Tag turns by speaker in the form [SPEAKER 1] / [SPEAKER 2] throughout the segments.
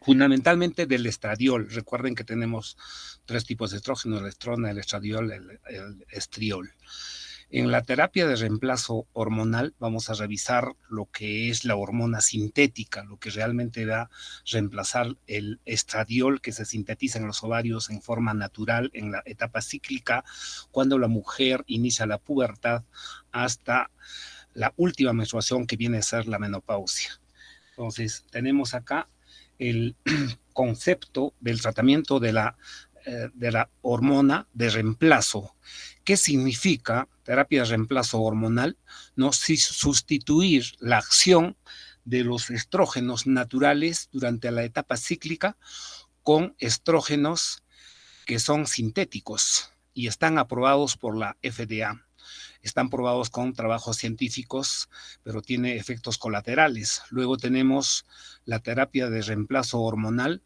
[SPEAKER 1] fundamentalmente del estradiol. Recuerden que tenemos tres tipos de estrógeno: el estrona, el estradiol, el estriol. En la terapia de reemplazo hormonal vamos a revisar lo que es la hormona sintética, lo que realmente va a reemplazar el estradiol que se sintetiza en los ovarios en forma natural en la etapa cíclica, cuando la mujer inicia la pubertad hasta la última menstruación, que viene a ser la menopausia. Entonces, tenemos acá el concepto del tratamiento de la hormona de reemplazo. ¿Qué significa terapia de reemplazo hormonal? No, si sustituir la acción de los estrógenos naturales durante la etapa cíclica con estrógenos que son sintéticos y están aprobados por la FDA. Están probados con trabajos científicos, pero tiene efectos colaterales. Luego tenemos la terapia de reemplazo hormonal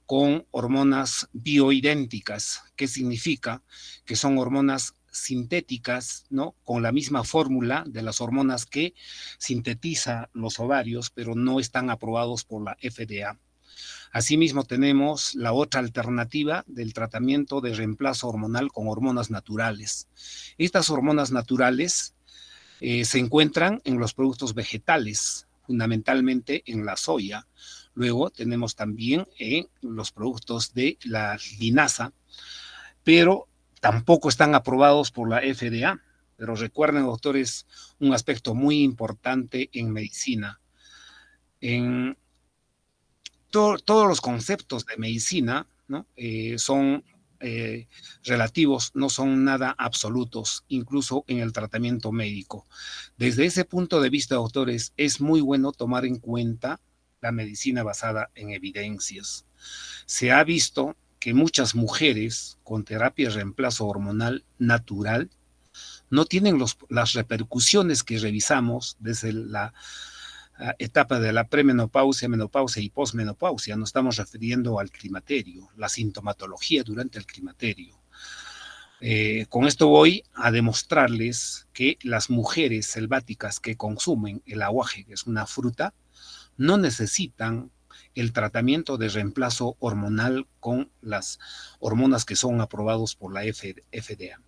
[SPEAKER 1] con hormonas bioidénticas. ¿Qué significa? Que son hormonas sintéticas, ¿no? Con la misma fórmula de las hormonas que sintetiza los ovarios, pero no están aprobados por la FDA. Asimismo, tenemos la otra alternativa del tratamiento de reemplazo hormonal con hormonas naturales. Estas hormonas naturales se encuentran en los productos vegetales, fundamentalmente en la soya. Luego tenemos también en los productos de la linaza, pero tampoco están aprobados por la FDA. Pero recuerden, doctores, un aspecto muy importante en medicina. En todos los conceptos de medicina, ¿no? Son relativos, no son nada absolutos, incluso en el tratamiento médico. Desde ese punto de vista, doctores, es muy bueno tomar en cuenta la medicina basada en evidencias. Se ha visto que muchas mujeres con terapia de reemplazo hormonal natural no tienen las repercusiones que revisamos desde la etapa de la premenopausia, menopausia y posmenopausia. Nos estamos refiriendo al climaterio, la sintomatología durante el climaterio. Con esto voy a demostrarles que las mujeres selváticas que consumen el aguaje, que es una fruta, no necesitan el tratamiento de reemplazo hormonal con las hormonas que son aprobados por la FDA.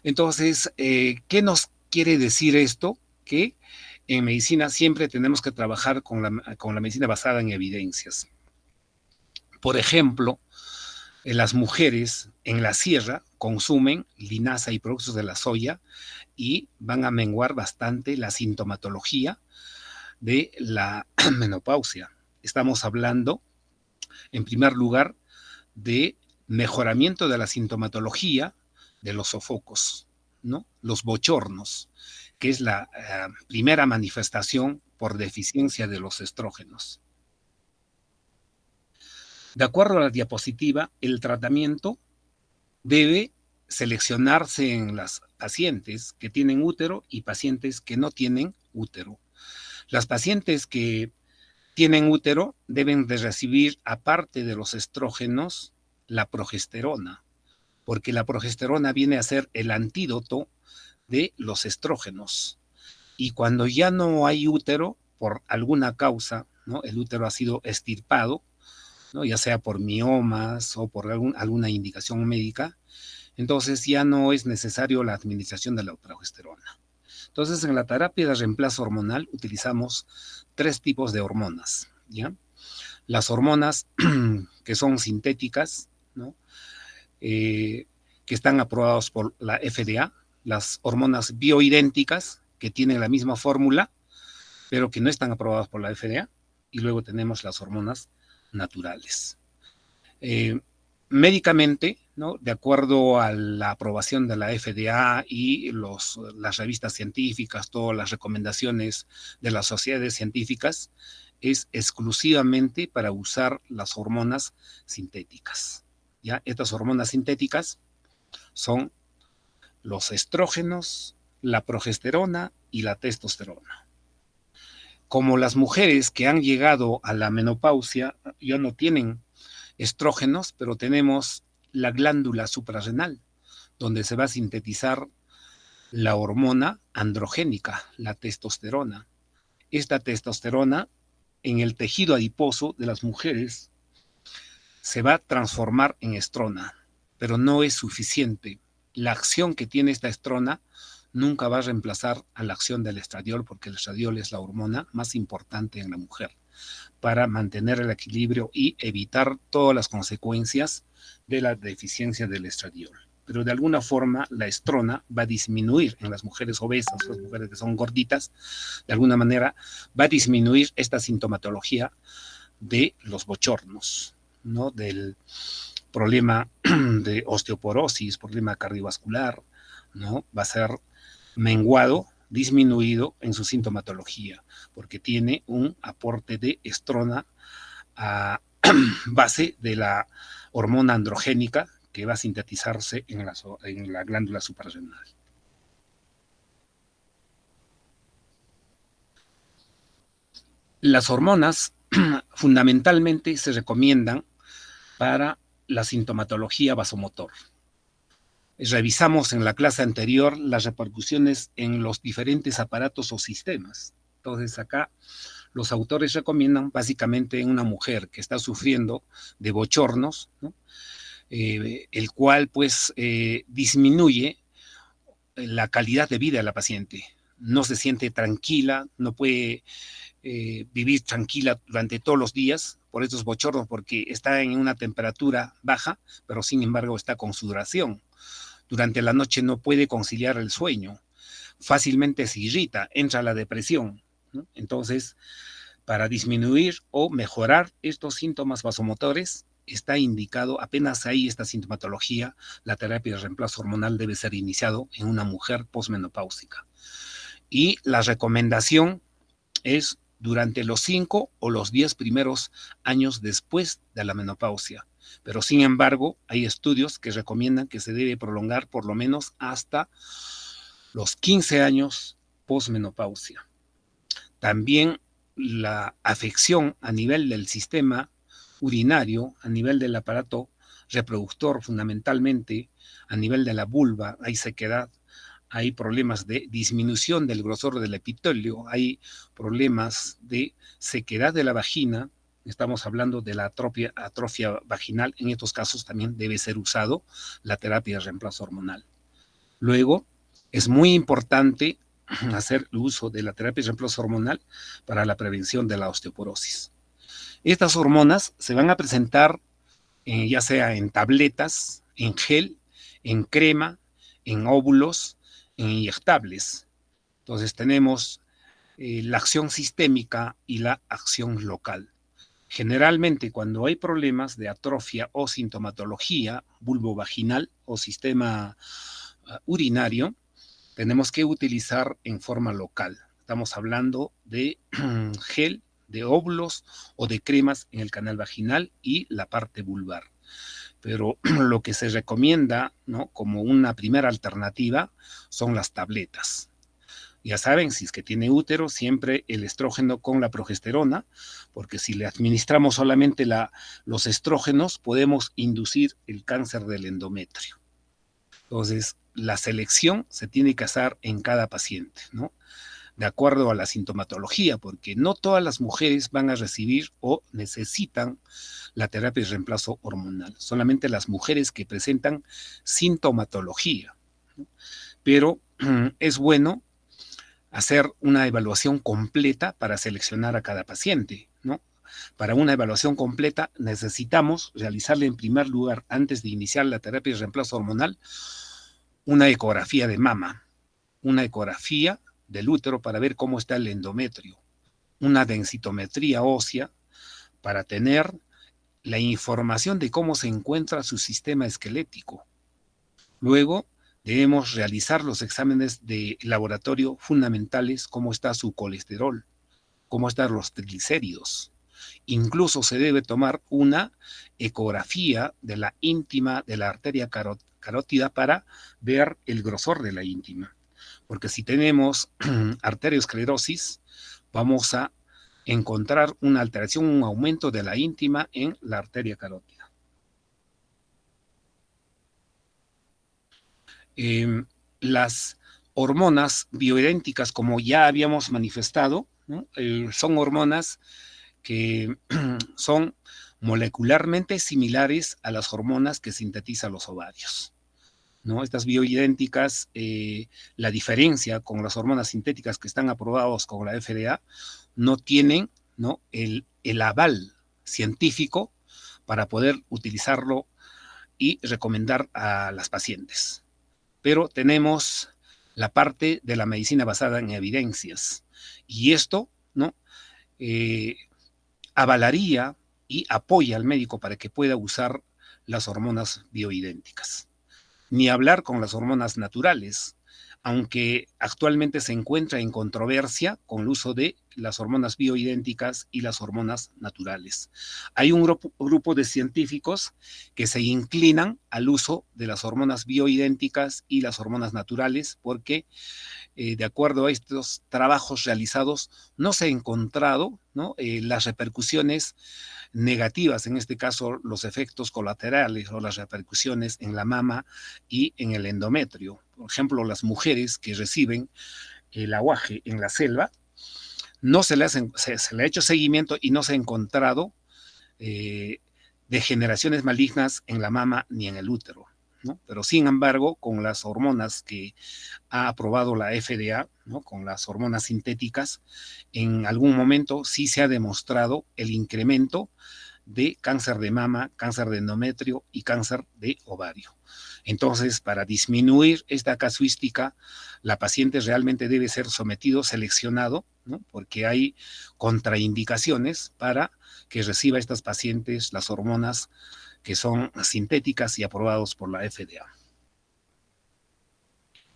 [SPEAKER 1] Entonces, ¿qué nos quiere decir esto? Que en medicina siempre tenemos que trabajar con la medicina basada en evidencias. Por ejemplo, las mujeres en la sierra consumen linaza y productos de la soya y van a menguar bastante la sintomatología de la menopausia. Estamos hablando, en primer lugar, de mejoramiento de la sintomatología de los sofocos, ¿no? Los bochornos, que es la primera manifestación por deficiencia de los estrógenos. De acuerdo a la diapositiva, el tratamiento debe seleccionarse en las pacientes que tienen útero y pacientes que no tienen útero. Las pacientes que tienen útero deben de recibir, aparte de los estrógenos, la progesterona, porque la progesterona viene a ser el antídoto de los estrógenos. Y cuando ya no hay útero, por alguna causa, ¿no? El útero ha sido extirpado, ¿no? Ya sea por miomas o por alguna indicación médica, entonces ya no es necesario la administración de la progesterona. Entonces, en la terapia de reemplazo hormonal utilizamos tres tipos de hormonas, ¿ya? Las hormonas que son sintéticas, ¿no? Que están aprobadas por la FDA, las hormonas bioidénticas, que tienen la misma fórmula, pero que no están aprobadas por la FDA, y luego tenemos las hormonas naturales. Médicamente, ¿no? De acuerdo a la aprobación de la FDA y las revistas científicas, todas las recomendaciones de las sociedades científicas, es exclusivamente para usar las hormonas sintéticas. ¿Ya? Estas hormonas sintéticas son los estrógenos, la progesterona y la testosterona. Como las mujeres que han llegado a la menopausia ya no tienen estrógenos, pero tenemos la glándula suprarrenal, donde se va a sintetizar la hormona androgénica, la testosterona. Esta testosterona en el tejido adiposo de las mujeres se va a transformar en estrona, pero no es suficiente. La acción que tiene esta estrona nunca va a reemplazar a la acción del estradiol, porque el estradiol es la hormona más importante en la mujer para mantener el equilibrio y evitar todas las consecuencias de la deficiencia del estradiol. Pero de alguna forma la estrona va a disminuir en las mujeres obesas, las mujeres que son gorditas, de alguna manera va a disminuir esta sintomatología de los bochornos, ¿no? Del problema de osteoporosis, problema cardiovascular, ¿no? Va a ser menguado, disminuido en su sintomatología, porque tiene un aporte de estrona a base de la hormona androgénica que va a sintetizarse en la glándula suprarrenal. Las hormonas fundamentalmente se recomiendan para la sintomatología vasomotor. Revisamos en la clase anterior las repercusiones en los diferentes aparatos o sistemas. Entonces acá los autores recomiendan básicamente en una mujer que está sufriendo de bochornos, ¿no? El cual pues disminuye la calidad de vida de la paciente. No se siente tranquila, no puede vivir tranquila durante todos los días por estos bochornos, porque está en una temperatura baja, pero sin embargo está con sudoración. Durante la noche no puede conciliar el sueño, fácilmente se irrita, entra la depresión, ¿no? Entonces, para disminuir o mejorar estos síntomas vasomotores, está indicado, apenas hay esta sintomatología, la terapia de reemplazo hormonal debe ser iniciado en una mujer posmenopáusica. Y la recomendación es durante los 5 o los 10 primeros años después de la menopausia. Pero sin embargo, hay estudios que recomiendan que se debe prolongar por lo menos hasta los 15 años posmenopausia. También la afección a nivel del sistema urinario, a nivel del aparato reproductor fundamentalmente, a nivel de la vulva, hay sequedad, hay problemas de disminución del grosor del epitelio, hay problemas de sequedad de la vagina, estamos hablando de la atrofia vaginal, en estos casos también debe ser usado la terapia de reemplazo hormonal. Luego, es muy importante hacer uso de la terapia de reemplazo hormonal para la prevención de la osteoporosis. Estas hormonas se van a presentar ya sea en tabletas, en gel, en crema, en óvulos, en inyectables. Entonces tenemos la acción sistémica y la acción local. Generalmente cuando hay problemas de atrofia o sintomatología vulvovaginal o sistema urinario, tenemos que utilizar en forma local. Estamos hablando de gel, de óvulos o de cremas en el canal vaginal y la parte vulvar. Pero lo que se recomienda, ¿no?, como una primera alternativa son las tabletas. Ya saben, si es que tiene útero, siempre el estrógeno con la progesterona, porque si le administramos solamente los estrógenos, podemos inducir el cáncer del endometrio. Entonces, la selección se tiene que hacer en cada paciente, ¿no?, de acuerdo a la sintomatología, porque no todas las mujeres van a recibir o necesitan la terapia de reemplazo hormonal, solamente las mujeres que presentan sintomatología, ¿no? Pero es bueno hacer una evaluación completa para seleccionar a cada paciente, ¿no? Para una evaluación completa necesitamos realizarle en primer lugar, antes de iniciar la terapia de reemplazo hormonal, una ecografía de mama, una ecografía del útero para ver cómo está el endometrio, una densitometría ósea para tener la información de cómo se encuentra su sistema esquelético. Luego debemos realizar los exámenes de laboratorio fundamentales, cómo está su colesterol, cómo están los triglicéridos. Incluso se debe tomar una ecografía de la íntima de la arteria carótida para ver el grosor de la íntima. Porque si tenemos arteriosclerosis, vamos a encontrar una alteración, un aumento de la íntima en la arteria carótida. Las hormonas bioidénticas, como ya habíamos manifestado, ¿no?, son hormonas que son molecularmente similares a las hormonas que sintetizan los ovarios, ¿no? Estas bioidénticas, la diferencia con las hormonas sintéticas que están aprobadas con la FDA, no tienen, ¿no?, el aval científico para poder utilizarlo y recomendar a las pacientes. Pero tenemos la parte de la medicina basada en evidencias. Y esto, ¿no?, avalaría y apoya al médico para que pueda usar las hormonas bioidénticas. Ni hablar con las hormonas naturales, aunque actualmente se encuentra en controversia con el uso de las hormonas bioidénticas y las hormonas naturales. Hay un grupo de científicos que se inclinan al uso de las hormonas bioidénticas y las hormonas naturales porque, de acuerdo a estos trabajos realizados, no se ha encontrado, ¿no?, las repercusiones negativas, en este caso los efectos colaterales o las repercusiones en la mama y en el endometrio. Por ejemplo, las mujeres que reciben el aguaje en la selva, no se le ha hecho seguimiento y no se ha encontrado degeneraciones malignas en la mama ni en el útero, ¿no? Pero sin embargo, con las hormonas que ha aprobado la FDA, ¿no?, con las hormonas sintéticas, en algún momento sí se ha demostrado el incremento de cáncer de mama, cáncer de endometrio y cáncer de ovario. Entonces, para disminuir esta casuística, la paciente realmente debe ser sometido, seleccionado, ¿no?, porque hay contraindicaciones para que reciba estas pacientes las hormonas que son sintéticas y aprobados por la FDA.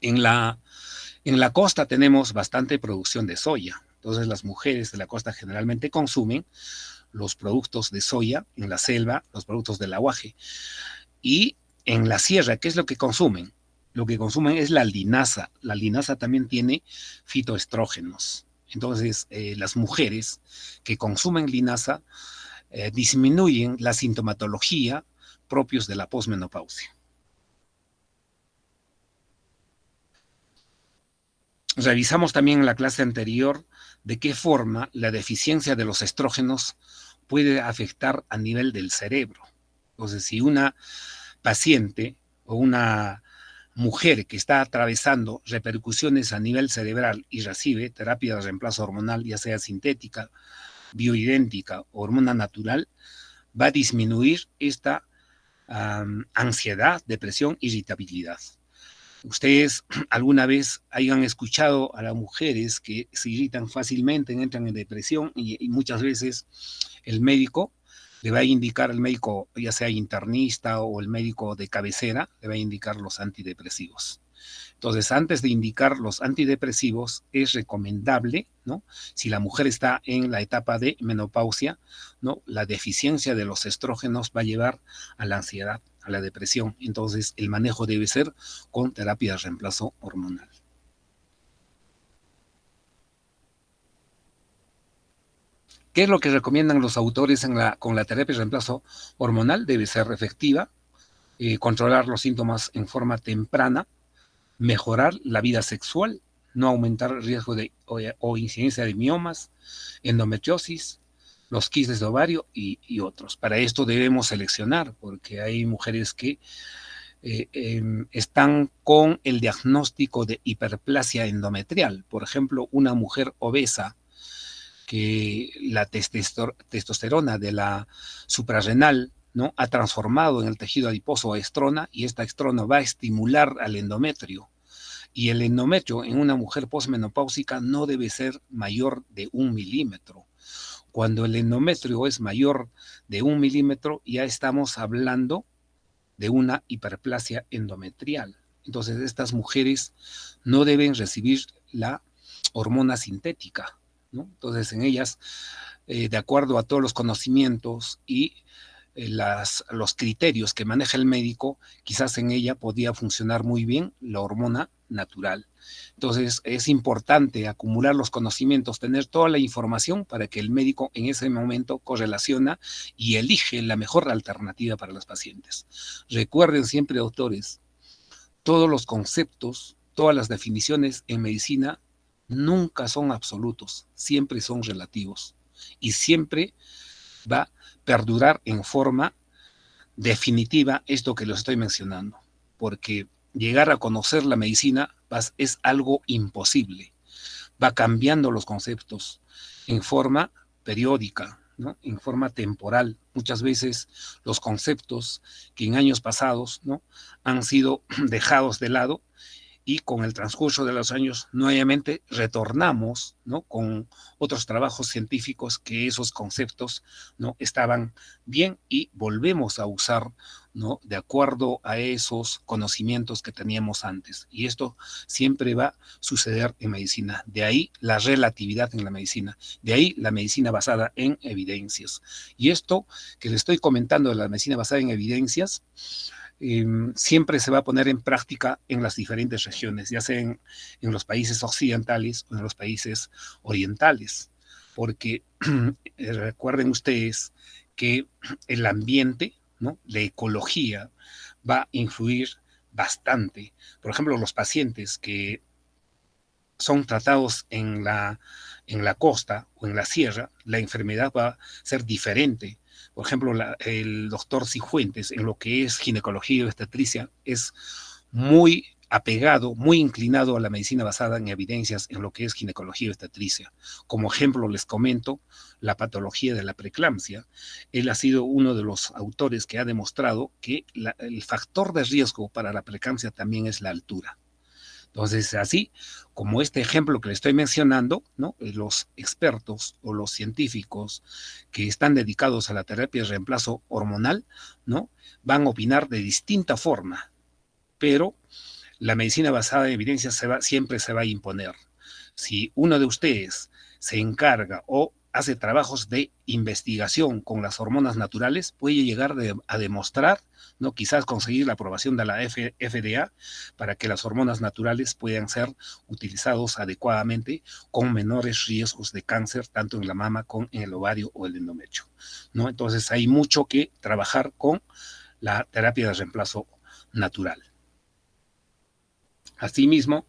[SPEAKER 1] En la costa tenemos bastante producción de soya. Entonces, las mujeres de la costa generalmente consumen los productos de soya en la selva, los productos del aguaje. Y en la sierra, ¿qué es lo que consumen? Lo que consumen es la linaza. La linaza también tiene fitoestrógenos. Entonces, las mujeres que consumen linaza disminuyen la sintomatología propios de la posmenopausia. Revisamos también en la clase anterior de qué forma la deficiencia de los estrógenos puede afectar a nivel del cerebro. Entonces, si una paciente o una mujer que está atravesando repercusiones a nivel cerebral y recibe terapia de reemplazo hormonal, ya sea sintética, bioidéntica o hormona natural, va a disminuir esta ansiedad, depresión, irritabilidad. Ustedes alguna vez hayan escuchado a las mujeres que se irritan fácilmente, entran en depresión y muchas veces el médico le va a indicar, el médico ya sea internista o el médico de cabecera, le va a indicar los antidepresivos. Entonces, antes de indicar los antidepresivos, es recomendable, ¿no?, si la mujer está en la etapa de menopausia, ¿no?, la deficiencia de los estrógenos va a llevar a la ansiedad, a la depresión. Entonces, el manejo debe ser con terapia de reemplazo hormonal. ¿Qué es lo que recomiendan los autores con la terapia de reemplazo hormonal? Debe ser efectiva, controlar los síntomas en forma temprana, mejorar la vida sexual, no aumentar el riesgo o incidencia de miomas, endometriosis, los quistes de ovario y otros. Para esto debemos seleccionar, porque hay mujeres que están con el diagnóstico de hiperplasia endometrial. Por ejemplo, una mujer obesa que la testosterona de la suprarrenal, ¿no?, ha transformado en el tejido adiposo a estrona, y esta estrona va a estimular al endometrio. Y el endometrio en una mujer posmenopáusica no debe ser mayor de 1 milímetro. Cuando el endometrio es mayor de 1 milímetro, ya estamos hablando de una hiperplasia endometrial. Entonces, estas mujeres no deben recibir la hormona sintética, ¿no? Entonces, en ellas, de acuerdo a todos los conocimientos y los criterios que maneja el médico, quizás en ella podía funcionar muy bien la hormona natural. Entonces, es importante acumular los conocimientos, tener toda la información para que el médico en ese momento correlaciona y elige la mejor alternativa para los pacientes. Recuerden siempre, doctores, todos los conceptos, todas las definiciones en medicina nunca son absolutos, siempre son relativos y siempre va perdurar en forma definitiva esto que les estoy mencionando, porque llegar a conocer la medicina es algo imposible. Va cambiando los conceptos en forma periódica, ¿no? En forma temporal. Muchas veces los conceptos que en años pasados, ¿no?, han sido dejados de lado, y con el transcurso de los años nuevamente retornamos, ¿no?, con otros trabajos científicos que esos conceptos no estaban bien y volvemos a usar, ¿no?, de acuerdo a esos conocimientos que teníamos antes. Y esto siempre va a suceder en medicina. De ahí la relatividad en la medicina, de ahí la medicina basada en evidencias. Y esto que le estoy comentando de la medicina basada en evidencias, siempre se va a poner en práctica en las diferentes regiones, ya sea en los países occidentales o en los países orientales, porque recuerden ustedes que el ambiente, ¿no?, la ecología va a influir bastante. Por ejemplo, los pacientes que son tratados en la costa o en la sierra, la enfermedad va a ser diferente. Por ejemplo, el doctor Cifuentes, en lo que es ginecología y obstetricia, es muy apegado, muy inclinado a la medicina basada en evidencias en lo que es ginecología y obstetricia. Como ejemplo, les comento la patología de la preeclampsia. Él ha sido uno de los autores que ha demostrado que el factor de riesgo para la preeclampsia también es la altura. Entonces, así como este ejemplo que le estoy mencionando, ¿no?, los expertos o los científicos que están dedicados a la terapia de reemplazo hormonal, ¿no?, van a opinar de distinta forma, pero la medicina basada en evidencias siempre se va a imponer. Si uno de ustedes se encarga o hace trabajos de investigación con las hormonas naturales, puede llegar a demostrar, ¿no?, quizás conseguir la aprobación de la FDA para que las hormonas naturales puedan ser utilizados adecuadamente con menores riesgos de cáncer, tanto en la mama como en el ovario o el endometrio, ¿no? Entonces hay mucho que trabajar con la terapia de reemplazo natural. Asimismo,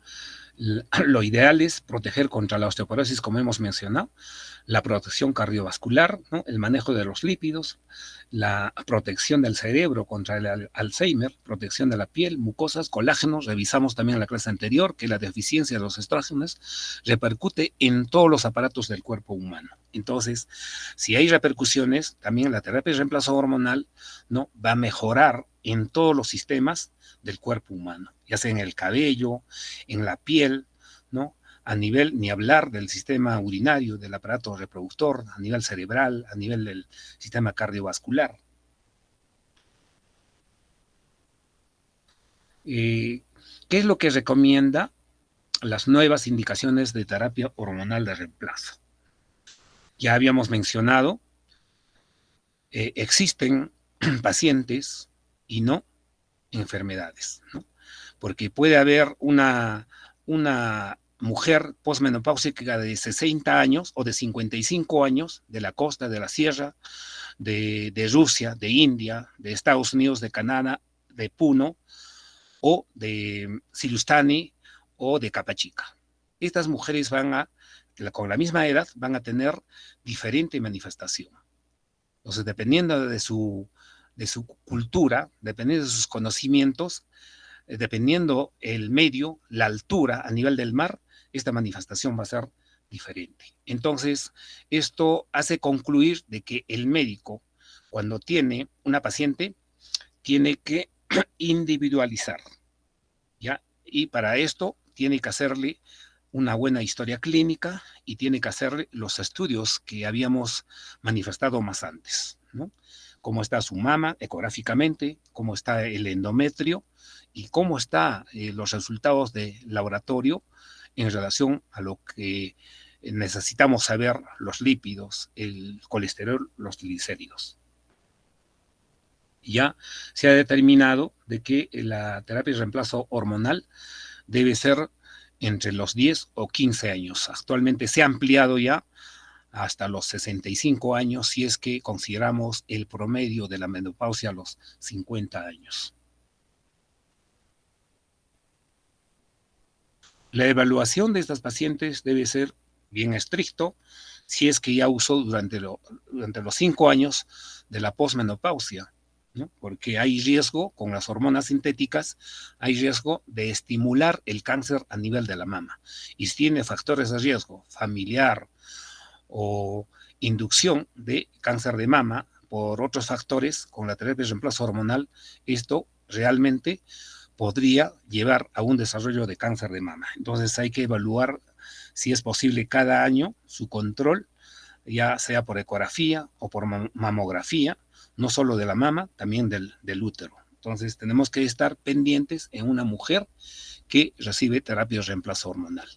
[SPEAKER 1] lo ideal es proteger contra la osteoporosis, como hemos mencionado, la protección cardiovascular, ¿no?, el manejo de los lípidos, la protección del cerebro contra el Alzheimer, protección de la piel, mucosas, colágenos. Revisamos también en la clase anterior que la deficiencia de los estrógenos repercute en todos los aparatos del cuerpo humano. Entonces, si hay repercusiones, también la terapia de reemplazo hormonal, ¿no?, va a mejorar en todos los sistemas del cuerpo humano, ya sea en el cabello, en la piel, ¿no?, a nivel, ni hablar del sistema urinario, del aparato reproductor, a nivel cerebral, a nivel del sistema cardiovascular. ¿Qué es lo que recomienda las nuevas indicaciones de terapia hormonal de reemplazo? Ya habíamos mencionado, existen pacientes y no enfermedades, ¿no? Porque puede haber una mujer posmenopáusica de 60 años o de 55 años de la costa, de la sierra, de Rusia, de India, de Estados Unidos, de Canadá, de Puno o de Silustani o de Capachica. Estas mujeres con la misma edad, van a tener diferente manifestación. Entonces, dependiendo de su cultura, dependiendo de sus conocimientos, dependiendo el medio, la altura a nivel del mar, esta manifestación va a ser diferente. Entonces, esto hace concluir de que el médico, cuando tiene una paciente, tiene que individualizar, ¿ya? Y para esto tiene que hacerle una buena historia clínica y tiene que hacerle los estudios que habíamos manifestado más antes, ¿no? Cómo está su mama ecográficamente, cómo está el endometrio y cómo están los resultados de laboratorio en relación a lo que necesitamos saber, los lípidos, el colesterol, los triglicéridos. Ya se ha determinado de que la terapia de reemplazo hormonal debe ser entre los 10 o 15 años. Actualmente se ha ampliado ya hasta los 65 años, si es que consideramos el promedio de la menopausia a los 50 años. La evaluación de estas pacientes debe ser bien estricto, si es que ya usó durante los 5 años de la posmenopausia, ¿no? Porque hay riesgo con las hormonas sintéticas, hay riesgo de estimular el cáncer a nivel de la mama. Y si tiene factores de riesgo familiar o inducción de cáncer de mama por otros factores con la terapia de reemplazo hormonal, esto realmente podría llevar a un desarrollo de cáncer de mama. Entonces hay que evaluar si es posible cada año su control, ya sea por ecografía o por mamografía, no solo de la mama, también del útero. Entonces tenemos que estar pendientes en una mujer que recibe terapia de reemplazo hormonal.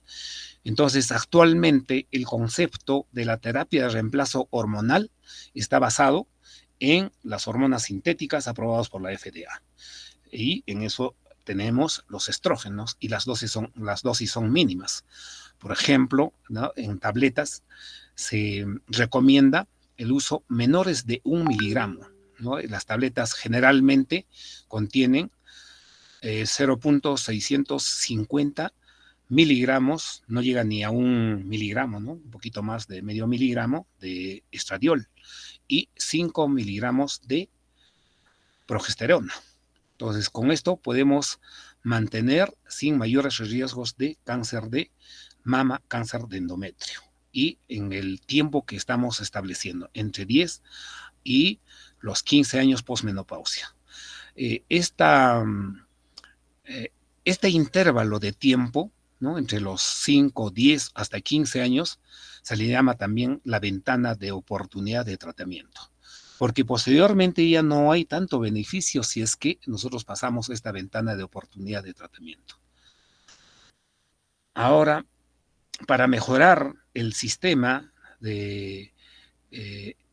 [SPEAKER 1] Entonces, actualmente el concepto de la terapia de reemplazo hormonal está basado en las hormonas sintéticas aprobadas por la FDA. Y en eso tenemos los estrógenos y las dosis son mínimas. Por ejemplo, ¿no? En tabletas se recomienda el uso menores de 1 miligramo, ¿no? Las tabletas generalmente contienen 0.650 miligramos, no llega ni a 1 miligramo, ¿no? Un poquito más de medio miligramo de estradiol y 5 miligramos de progesterona. Entonces, con esto podemos mantener sin mayores riesgos de cáncer de mama, cáncer de endometrio. Y en el tiempo que estamos estableciendo, entre 10 y los 15 años posmenopausia. Eh, esta, este intervalo de tiempo, ¿no? Entre los 5, 10 hasta 15 años, se le llama también la ventana de oportunidad de tratamiento, porque posteriormente ya no hay tanto beneficio si es que nosotros pasamos esta ventana de oportunidad de tratamiento. Ahora, para mejorar el sistema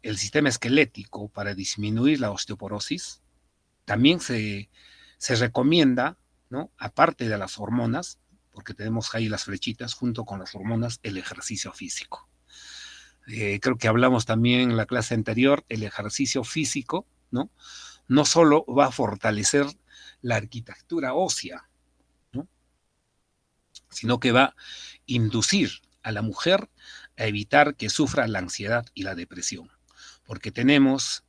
[SPEAKER 1] esquelético, para disminuir la osteoporosis, también se recomienda, ¿no? Aparte de las hormonas, porque tenemos ahí las flechitas junto con las hormonas, el ejercicio físico. Creo que hablamos también en la clase anterior, el ejercicio físico, ¿no? No solo va a fortalecer la arquitectura ósea, ¿no? Sino que va a inducir a la mujer a evitar que sufra la ansiedad y la depresión, porque tenemos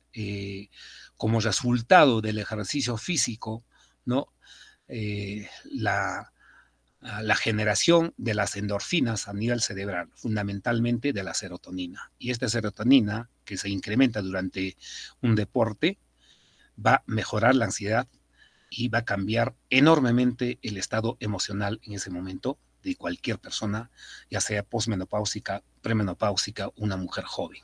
[SPEAKER 1] como resultado del ejercicio físico, ¿no? La generación de las endorfinas a nivel cerebral, fundamentalmente de la serotonina. Y esta serotonina, que se incrementa durante un deporte, va a mejorar la ansiedad y va a cambiar enormemente el estado emocional en ese momento de cualquier persona, ya sea posmenopáusica, premenopáusica, una mujer joven.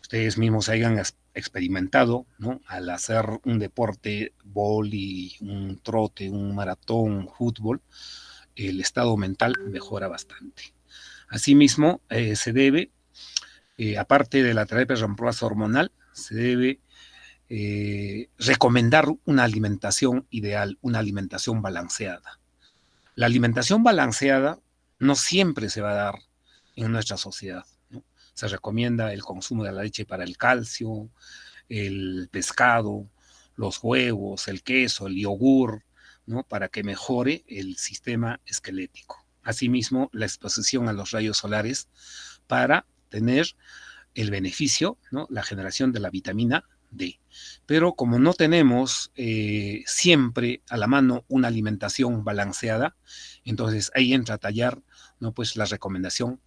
[SPEAKER 1] Ustedes mismos hayan experimentado, ¿no? Al hacer un deporte, vóley, un trote, un maratón, fútbol, el estado mental mejora bastante. Asimismo, se debe, aparte de la terapia de reemplazo hormonal, se debe recomendar una alimentación ideal, una alimentación balanceada. La alimentación balanceada no siempre se va a dar en nuestra sociedad, ¿no? Se recomienda el consumo de la leche para el calcio, el pescado, los huevos, el queso, el yogur, ¿no? Para que mejore el sistema esquelético. Asimismo, la exposición a los rayos solares para tener el beneficio, ¿no? La generación de la vitamina D. Pero como no tenemos siempre a la mano una alimentación balanceada, entonces ahí entra a tallar, ¿no? Pues la recomendación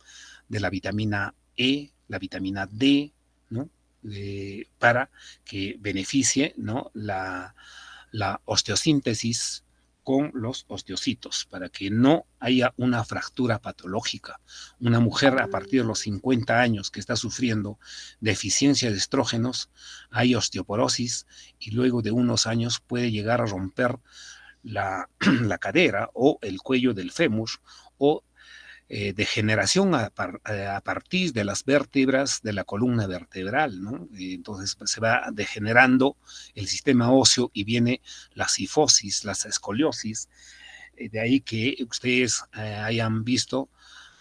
[SPEAKER 1] de la vitamina E, la vitamina D, ¿no? Para que beneficie, ¿no? La osteosíntesis con los osteocitos, para que no haya una fractura patológica. Una mujer a partir de los 50 años que está sufriendo deficiencia de estrógenos, hay osteoporosis y luego de unos años puede llegar a romper la cadera o el cuello del fémur o degeneración a partir de las vértebras de la columna vertebral, ¿no? Entonces se va degenerando el sistema óseo y viene la cifosis, la escoliosis, de ahí que ustedes hayan visto,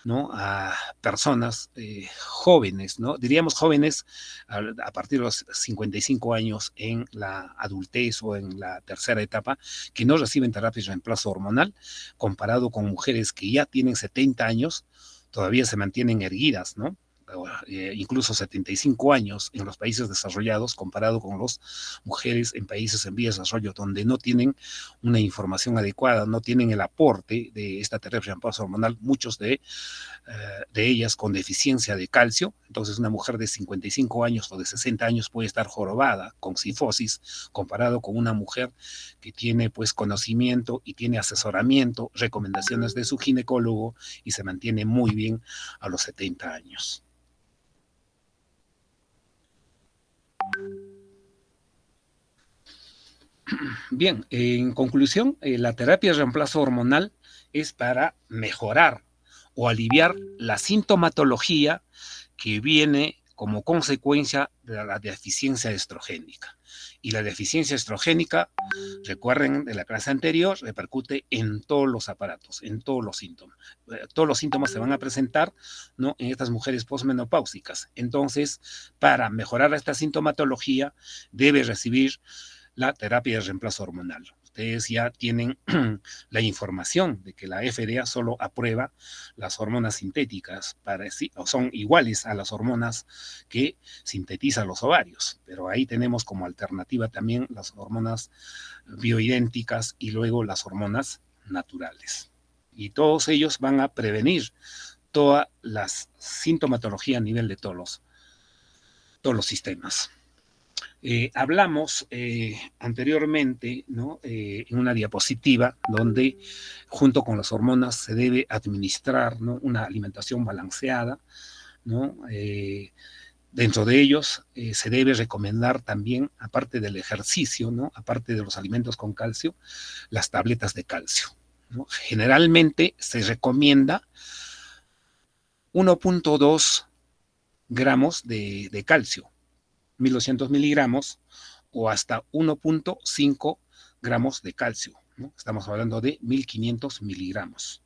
[SPEAKER 1] ¿no? A personas jóvenes, ¿no? Diríamos jóvenes a partir de los 55 años en la adultez o en la tercera etapa, que no reciben terapia de reemplazo hormonal, comparado con mujeres que ya tienen 70 años, todavía se mantienen erguidas, ¿no? incluso 75 años en los países desarrollados, comparado con las mujeres en países en vías de desarrollo, donde no tienen una información adecuada, no tienen el aporte de esta terapia de reemplazo hormonal, muchos de ellas con deficiencia de calcio. Entonces una mujer de 55 años o de 60 años puede estar jorobada con cifosis, comparado con una mujer que tiene pues conocimiento y tiene asesoramiento, recomendaciones de su ginecólogo y se mantiene muy bien a los 70 años. Bien, en conclusión, la terapia de reemplazo hormonal es para mejorar o aliviar la sintomatología que viene como consecuencia de la deficiencia estrogénica. Y la deficiencia estrogénica, recuerden de la clase anterior, repercute en todos los aparatos, en todos los síntomas. Todos los síntomas se van a presentar, ¿no?, en estas mujeres posmenopáusicas. Entonces, para mejorar esta sintomatología, debe recibir la terapia de reemplazo hormonal. Ustedes ya tienen la información de que la FDA solo aprueba las hormonas sintéticas, o son iguales a las hormonas que sintetizan los ovarios, pero ahí tenemos como alternativa también las hormonas bioidénticas y luego las hormonas naturales. Y todos ellos van a prevenir toda la sintomatología a nivel de todos los sistemas. Hablamos anteriormente, ¿no?, en una diapositiva donde junto con las hormonas se debe administrar, ¿no?, una alimentación balanceada, ¿no? Dentro de ellos se debe recomendar también, aparte del ejercicio, ¿no?, aparte de los alimentos con calcio, las tabletas de calcio, ¿no? Generalmente se recomienda 1.2 gramos de calcio, 1.200 miligramos, o hasta 1.5 gramos de calcio, ¿no? Estamos hablando de 1.500 miligramos.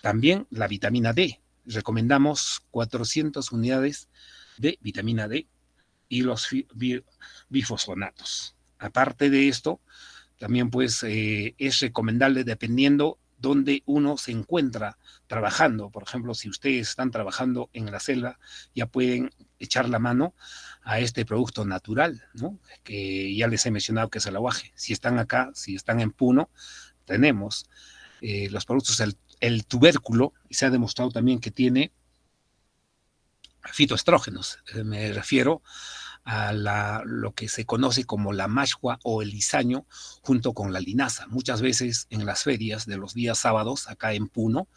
[SPEAKER 1] También la vitamina D. Recomendamos 400 unidades de vitamina D y los bifosfonatos. Aparte de esto, también pues es recomendable, dependiendo donde uno se encuentra trabajando. Por ejemplo, si ustedes están trabajando en la selva, ya pueden echar la mano a este producto natural, ¿no?, que ya les he mencionado, que es el aguaje. Si están acá, si están en Puno, tenemos los productos, el tubérculo, y se ha demostrado también que tiene fitoestrógenos. Me refiero a lo que se conoce como la mashua o el izaño, junto con la linaza. Muchas veces en las ferias de los días sábados, acá en Puno,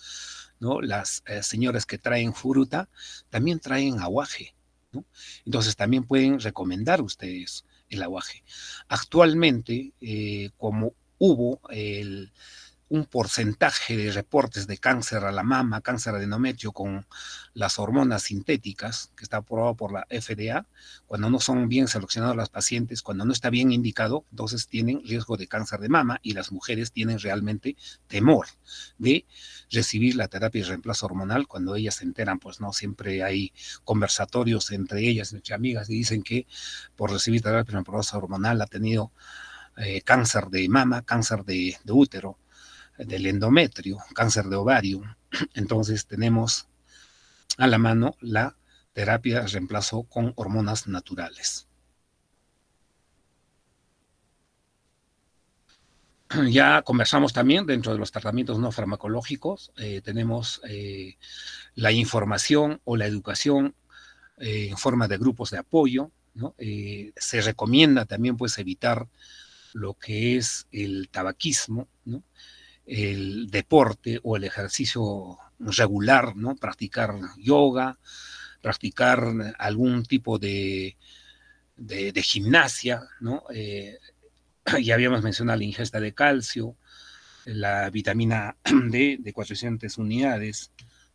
[SPEAKER 1] ¿no?, las señoras que traen fruta también traen aguaje, ¿no? Entonces también pueden recomendar ustedes el aguaje. Actualmente, como hubo un porcentaje de reportes de cáncer a la mama, cáncer de endometrio con las hormonas sintéticas, que está aprobado por la FDA, cuando no son bien seleccionados las pacientes, cuando no está bien indicado, entonces tienen riesgo de cáncer de mama, y las mujeres tienen realmente temor de recibir la terapia de reemplazo hormonal. Cuando ellas se enteran, pues no siempre hay conversatorios entre ellas, entre amigas, y dicen que por recibir terapia de reemplazo hormonal ha tenido cáncer de mama, cáncer de útero, del endometrio, cáncer de ovario. Entonces tenemos a la mano la terapia de reemplazo con hormonas naturales. Ya conversamos también dentro de los tratamientos no farmacológicos, tenemos la información o la educación en forma de grupos de apoyo, ¿no? Se recomienda también pues evitar lo que es el tabaquismo, ¿no?, el deporte o el ejercicio regular, ¿no?, practicar yoga, practicar algún tipo de gimnasia, ¿no? Ya habíamos mencionado la ingesta de calcio, la vitamina D de 400 unidades,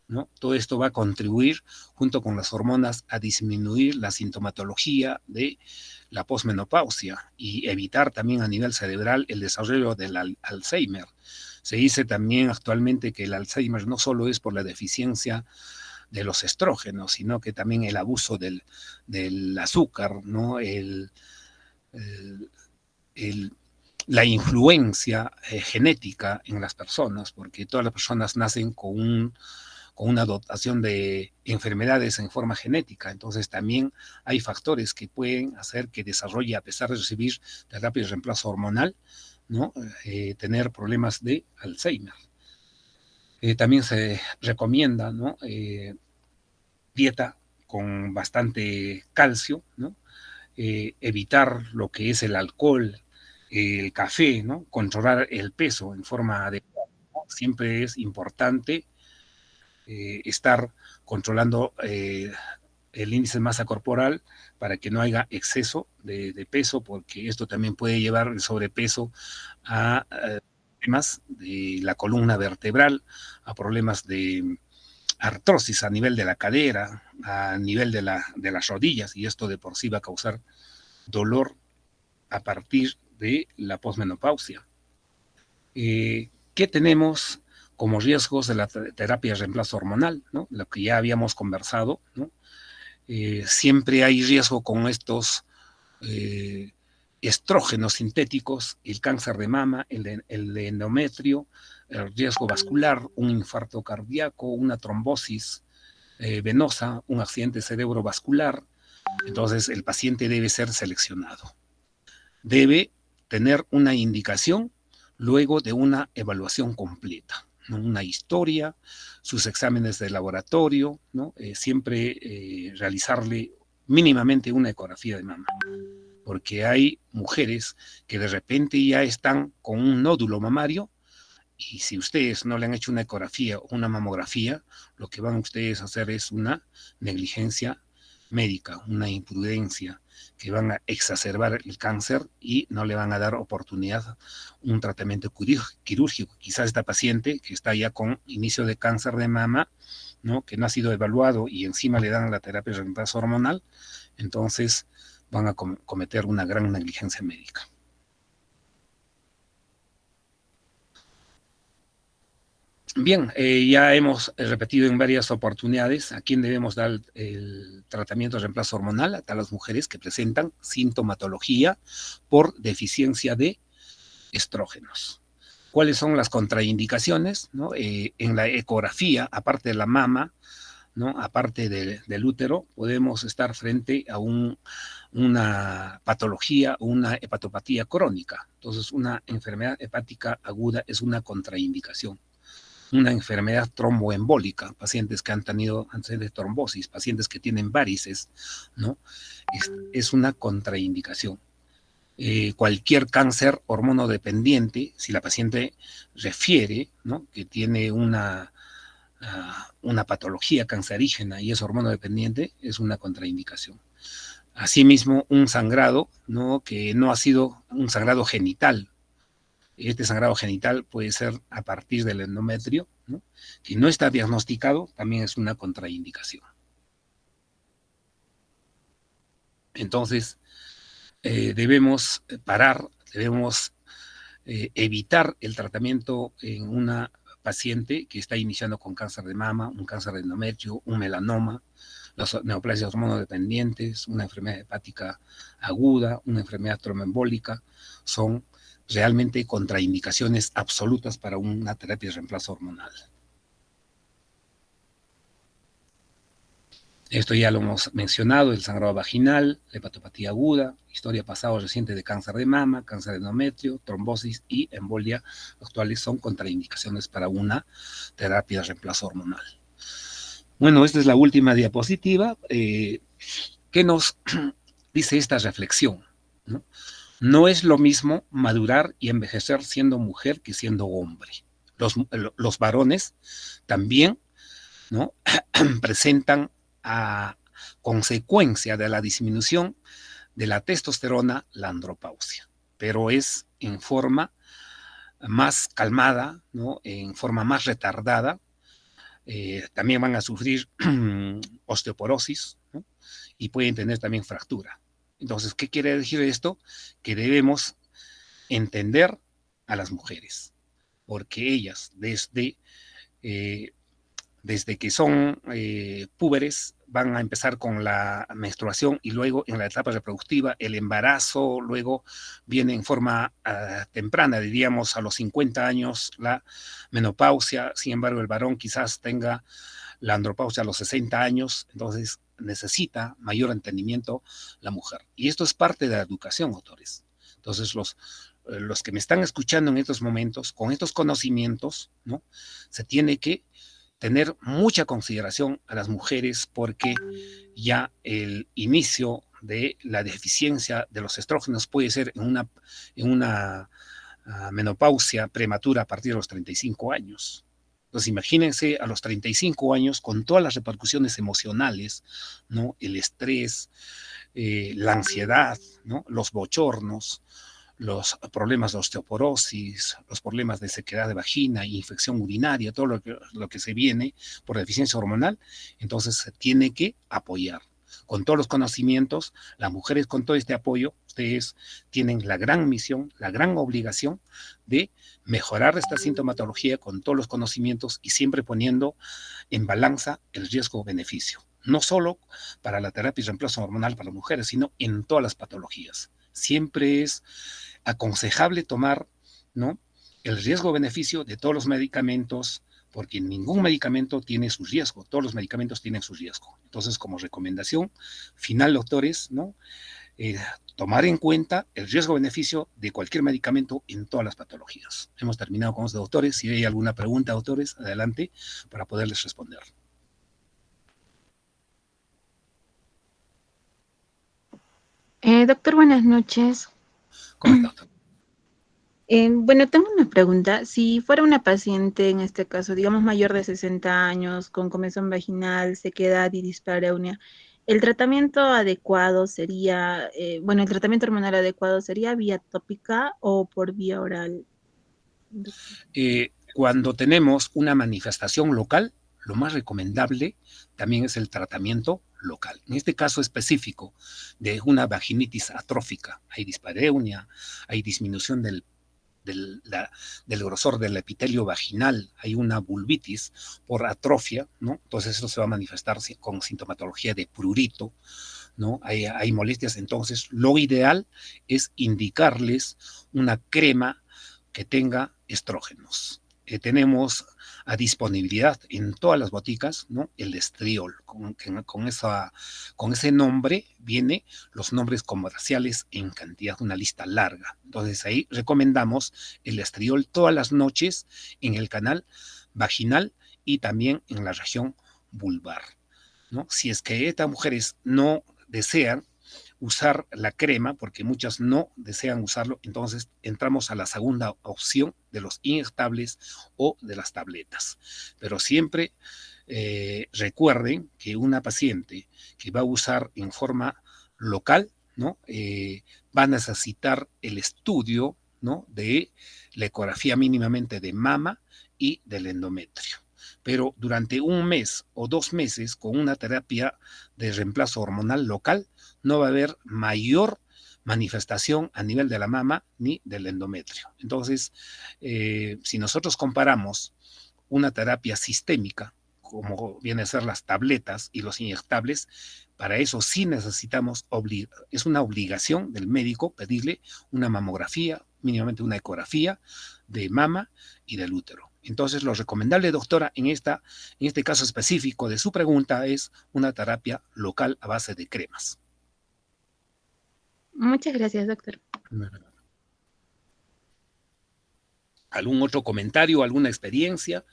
[SPEAKER 1] ¿no? Todo esto va a contribuir, junto con las hormonas, a disminuir la sintomatología de la posmenopausia y evitar también a nivel cerebral el desarrollo del Alzheimer. Se dice también actualmente que el Alzheimer no solo es por la deficiencia de los estrógenos, sino que también el abuso del azúcar, ¿no?, el la influencia genética en las personas, porque todas las personas nacen con una dotación de enfermedades en forma genética. Entonces también hay factores que pueden hacer que desarrolle, a pesar de recibir terapia de reemplazo hormonal, ¿no? Tener problemas de Alzheimer. También se recomienda, ¿no? Dieta con bastante calcio, ¿no? Evitar lo que es el alcohol, el café, ¿no? Controlar el peso en forma adecuada, ¿no? Siempre es importante estar controlando el índice de masa corporal para que no haya exceso de peso, porque esto también puede llevar el sobrepeso a problemas de la columna vertebral, a problemas de artrosis a nivel de la cadera, a nivel de las rodillas, y esto de por sí va a causar dolor a partir de la posmenopausia. ¿Qué tenemos como riesgos de la terapia de reemplazo hormonal? ¿No? Lo que ya habíamos conversado, ¿no? Siempre hay riesgo con estos estrógenos sintéticos, el cáncer de mama, el de endometrio, el riesgo vascular, un infarto cardíaco, una trombosis venosa, un accidente cerebrovascular. Entonces el paciente debe ser seleccionado. Debe tener una indicación luego de una evaluación completa, ¿no? Una historia, sus exámenes de laboratorio, ¿no? Siempre realizarle mínimamente una ecografía de mama, porque hay mujeres que de repente ya están con un nódulo mamario y si ustedes no le han hecho una ecografía o una mamografía, lo que van ustedes a hacer es una negligencia médica, una imprudencia, que van a exacerbar el cáncer y no le van a dar oportunidad a un tratamiento quirúrgico. Quizás esta paciente que está ya con inicio de cáncer de mama, ¿no? Que no ha sido evaluado y encima le dan la terapia de reemplazo hormonal, entonces van a cometer una gran negligencia médica. Bien, ya hemos repetido en varias oportunidades a quién debemos dar el tratamiento de reemplazo hormonal, a las mujeres que presentan sintomatología por deficiencia de estrógenos. ¿Cuáles son las contraindicaciones? ¿No? En la ecografía, aparte de la mama, ¿no? Aparte del útero, podemos estar frente a una patología, una hepatopatía crónica. Entonces, una enfermedad hepática aguda es una contraindicación. Una enfermedad tromboembólica, pacientes que han tenido antecedentes de trombosis, pacientes que tienen varices, ¿no? Es una contraindicación. Cualquier cáncer hormonodependiente, si la paciente refiere, ¿no? Que tiene una patología cancerígena y es hormonodependiente, es una contraindicación. Asimismo, un sangrado, ¿no? Que no ha sido un sangrado genital. Este sangrado genital puede ser a partir del endometrio, ¿no? Que no está diagnosticado, también es una contraindicación. Entonces, debemos parar, debemos evitar el tratamiento en una paciente que está iniciando con cáncer de mama, un cáncer de endometrio, un melanoma, las neoplasias hormonodependientes, una enfermedad hepática aguda, una enfermedad tromboembólica, son realmente contraindicaciones absolutas para una terapia de reemplazo hormonal. Esto ya lo hemos mencionado, el sangrado vaginal, la hepatopatía aguda, historia pasada o reciente de cáncer de mama, cáncer de endometrio, trombosis y embolia actuales son contraindicaciones para una terapia de reemplazo hormonal. Bueno, esta es la última diapositiva. ¿Qué nos dice esta reflexión? ¿No? No es lo mismo madurar y envejecer siendo mujer que siendo hombre. Los varones también, ¿no? presentan a consecuencia de la disminución de la testosterona la andropausia, pero es en forma más calmada, ¿no? En forma más retardada. También van a sufrir osteoporosis, ¿no? Y pueden tener también fractura. Entonces, ¿qué quiere decir esto? Que debemos entender a las mujeres, porque ellas desde que son púberes van a empezar con la menstruación y luego en la etapa reproductiva el embarazo, luego viene en forma temprana, diríamos a los 50 años la menopausia, sin embargo el varón quizás tenga la andropausia a los 60 años, entonces necesita mayor entendimiento la mujer. Y esto es parte de la educación, doctores. Entonces, los que me están escuchando en estos momentos, con estos conocimientos, ¿no? Se tiene que tener mucha consideración a las mujeres porque ya el inicio de la deficiencia de los estrógenos puede ser en una menopausia prematura a partir de los 35 años. Entonces, imagínense a los 35 años con todas las repercusiones emocionales, ¿no? El estrés, la ansiedad, ¿no? Los bochornos, los problemas de osteoporosis, los problemas de sequedad de vagina, infección urinaria, todo lo que se viene por deficiencia hormonal, entonces se tiene que apoyar. Con todos los conocimientos, las mujeres con todo este apoyo, ustedes tienen la gran misión, la gran obligación de mejorar esta sintomatología con todos los conocimientos y siempre poniendo en balanza el riesgo-beneficio. No solo para la terapia y reemplazo hormonal para las mujeres, sino en todas las patologías. Siempre es aconsejable tomar, ¿no? El riesgo-beneficio de todos los medicamentos, porque ningún medicamento tiene su riesgo, todos los medicamentos tienen su riesgo. Entonces, como recomendación final, doctores, ¿no? Tomar en cuenta el riesgo-beneficio de cualquier medicamento en todas las patologías. Hemos terminado con los doctores. Si hay alguna pregunta, doctores, adelante para poderles responder.
[SPEAKER 2] Doctor, buenas noches.
[SPEAKER 1] ¿Cómo está, doctor?
[SPEAKER 2] Bueno, tengo una pregunta. Si fuera una paciente, en este caso, digamos mayor de 60 años, con comezón vaginal, sequedad y dispareunia, ¿el tratamiento adecuado sería, el tratamiento hormonal adecuado sería vía tópica o por vía oral, doctor?
[SPEAKER 1] Cuando tenemos una manifestación local, lo más recomendable también es el tratamiento local. En este caso específico de una vaginitis atrófica, hay dispareunia, hay disminución del grosor del epitelio vaginal, hay una vulvitis por atrofia, ¿no? Entonces eso se va a manifestar con sintomatología de prurito, ¿no? Hay molestias, entonces lo ideal es indicarles una crema que tenga estrógenos. Tenemos a disponibilidad en todas las boticas, ¿no? El estriol, con ese nombre viene los nombres comerciales en cantidad, una lista larga. Entonces ahí recomendamos el estriol todas las noches en el canal vaginal y también en la región vulvar, ¿no? Si es que estas mujeres no desean usar la crema, porque muchas no desean usarlo, entonces entramos a la segunda opción de los inyectables o de las tabletas. Pero siempre recuerden que una paciente que va a usar en forma local, ¿no? Va a necesitar el estudio, ¿no? De la ecografía mínimamente de mama y del endometrio. Pero durante un mes o 2 meses con una terapia de reemplazo hormonal local, no va a haber mayor manifestación a nivel de la mama ni del endometrio. Entonces, si nosotros comparamos una terapia sistémica, como viene a ser las tabletas y los inyectables, para eso sí necesitamos, es una obligación del médico pedirle una mamografía, mínimamente una ecografía de mama y del útero. Entonces, lo recomendable, doctora, en este caso específico de su pregunta es una terapia local a base de cremas.
[SPEAKER 2] Muchas gracias, doctor.
[SPEAKER 1] ¿Algún otro comentario, alguna experiencia?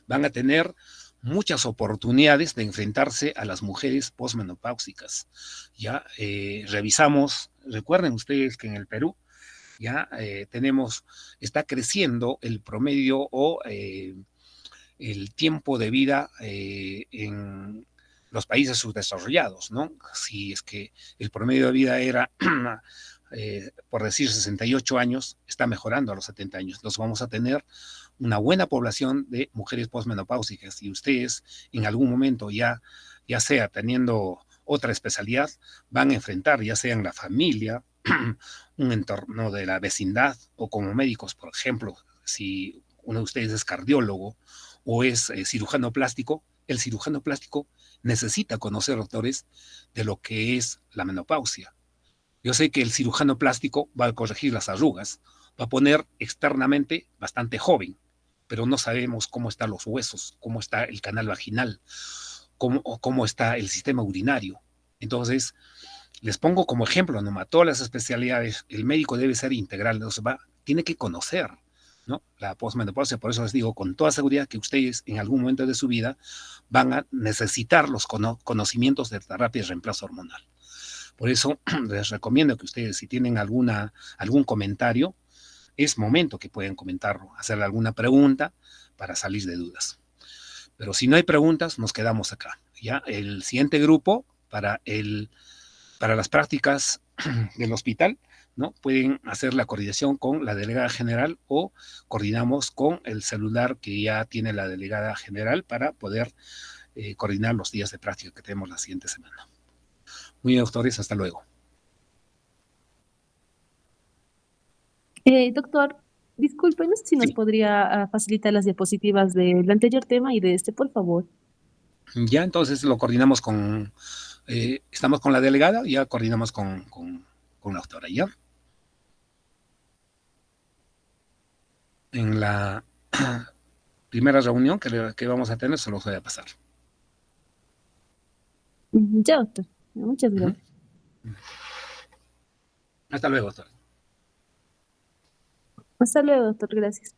[SPEAKER 1] Van a tener muchas oportunidades de enfrentarse a las mujeres posmenopáusicas. Ya revisamos, recuerden ustedes que en el Perú ya está creciendo el promedio o el tiempo de vida en los países subdesarrollados, ¿no? Si es que el promedio de vida era, por decir, 68 años, está mejorando a los 70 años. Entonces vamos a tener una buena población de mujeres posmenopáusicas y ustedes en algún momento ya sea teniendo otra especialidad, van a enfrentar, ya sea en la familia, un entorno de la vecindad o como médicos, por ejemplo, si uno de ustedes es cardiólogo o es cirujano plástico, el cirujano plástico necesita conocer, doctores, de lo que es la menopausia. Yo sé que el cirujano plástico va a corregir las arrugas, va a poner externamente bastante joven, pero no sabemos cómo están los huesos, cómo está el canal vaginal, cómo está el sistema urinario. Entonces, les pongo como ejemplo, nomás, todas las especialidades, el médico debe ser integral, entonces tiene que conocer, ¿no? La posmenopausia, por eso les digo con toda seguridad que ustedes en algún momento de su vida van a necesitar los conocimientos de terapia de reemplazo hormonal. Por eso les recomiendo que ustedes, si tienen algún comentario, es momento que pueden comentarlo, hacerle alguna pregunta para salir de dudas. Pero si no hay preguntas, nos quedamos acá. Ya el siguiente grupo para las prácticas del hospital, ¿no? Pueden hacer la coordinación con la delegada general o coordinamos con el celular que ya tiene la delegada general para poder coordinar los días de práctica que tenemos la siguiente semana. Muy bien, doctores, hasta luego.
[SPEAKER 3] Doctor, disculpe, no sé si nos
[SPEAKER 1] Sí.
[SPEAKER 3] podría facilitar las diapositivas del anterior tema y de este, por favor.
[SPEAKER 1] Ya entonces lo coordinamos estamos con la delegada, ya coordinamos con la doctora, ¿ya? En la primera reunión que vamos a tener se los voy a pasar.
[SPEAKER 3] Ya, doctor. Muchas gracias.
[SPEAKER 1] Hasta luego, doctor.
[SPEAKER 3] Hasta luego, doctor. Gracias.